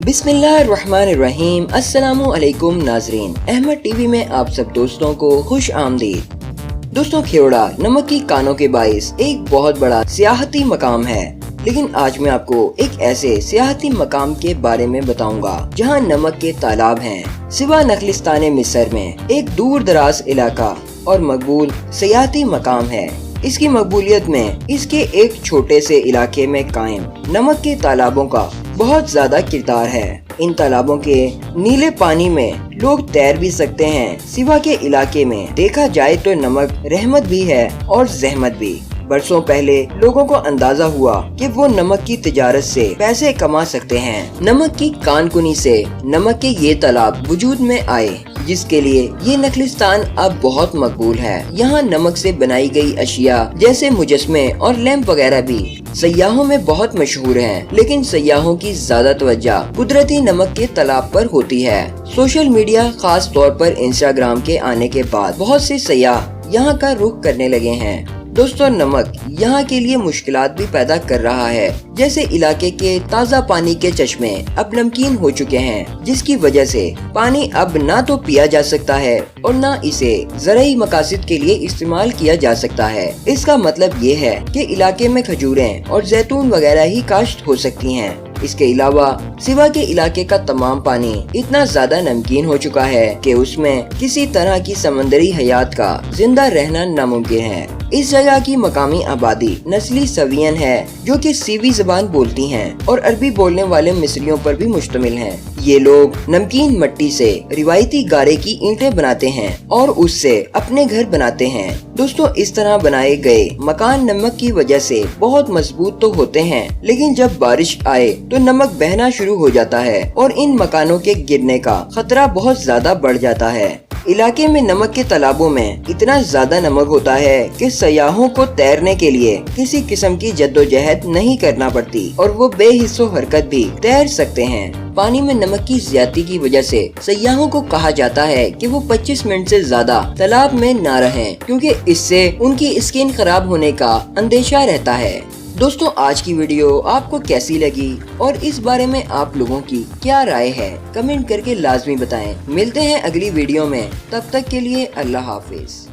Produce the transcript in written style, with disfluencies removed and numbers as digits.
बिस्मिल्लाहिर्रहमानिर्रहीम। अस्सलामु अलैकुम नाजरीन, अहमद टीवी में आप सब दोस्तों को खुश आमदीद। दोस्तों, खेवड़ा नमक की कानों के बाइस एक बहुत बड़ा सियाहती मकाम है, लेकिन आज मैं आपको एक ऐसे सियाहती मकाम के बारे में बताऊंगा जहां नमक के तालाब हैं। सिवा नखलिस्तान मिस्र में एक दूर दराज इलाका और मकबूल सियाहती मकाम है। इसकी मकबूलियत में इसके एक छोटे से इलाके में कायम नमक के तालाबों का बहुत ज्यादा किरदार है। इन तालाबों के नीले पानी में लोग तैर भी सकते हैं। सिवा के इलाके में देखा जाए तो नमक रहमत भी है और जहमत भी। बरसों पहले लोगों को अंदाजा हुआ कि वो नमक की तिजारत से पैसे कमा सकते हैं। नमक की कानकुनी से नमक के ये तालाब वजूद में आए, जिसके लिए ये नखलिस्तान अब बहुत मकबूल है। यहाँ नमक से बनाई गई अशिया जैसे मुजस्मे और लैंप वगैरह भी सयाहों में बहुत मशहूर हैं, लेकिन सयाहों की ज्यादा तवज्जो कुदरती नमक के तालाब पर होती है। सोशल मीडिया, खास तौर पर इंस्टाग्राम के आने के बाद बहुत से सयाह यहाँ का रुख करने लगे हैं। दोस्तों, नमक यहाँ के लिए मुश्किलात भी पैदा कर रहा है, जैसे इलाके के ताज़ा पानी के चश्मे अब नमकीन हो चुके हैं, जिसकी वजह से पानी अब ना तो पिया जा सकता है और ना इसे ज़रूरी मकासद के लिए इस्तेमाल किया जा सकता है। इसका मतलब ये है कि इलाके में खजूरें और जैतून वगैरह ही काश्त हो सकती हैं। इसके अलावा सिवा के इलाके का तमाम पानी इतना ज्यादा नमकीन हो चुका है कि उसमें किसी तरह की समंदरी हयात का जिंदा रहना नामुमकिन है। इस जगह की मकामी आबादी नस्ली सवियन है, जो कि सीवी ज़बान बोलती हैं और अरबी बोलने वाले मिस्रियों पर भी मुश्तमिल हैं। ये लोग नमकीन मट्टी से रिवायती गारे की ईंटें बनाते हैं और उससे अपने घर बनाते हैं। दोस्तों, इस तरह बनाए गए मकान नमक की वजह से बहुत मजबूत तो होते हैं, लेकिन जब बारिश आए तो नमक बहना शुरू हो जाता है और इन मकानों के गिरने का खतरा बहुत ज्यादा बढ़ जाता है। इलाके में नमक के तालाबों में इतना ज्यादा नमक होता है कि सयाहों को तैरने के लिए किसी किस्म की जद्दोजहद नहीं करना पड़ती और वो बेहिस्सो हरकत भी तैर सकते हैं। पानी में नमक की ज्यादती की वजह से सयाहों को कहा जाता है कि वो 25 मिनट से ज्यादा तालाब में न रहें, क्योंकि इससे उनकी स्किन खराब होने का अंदेशा रहता है। दोस्तों, आज की वीडियो आपको कैसी लगी और इस बारे में आप लोगों की क्या राय है, कमेंट करके लाजमी बताएं। मिलते हैं अगली वीडियो में, तब तक के लिए अल्लाह हाफिज।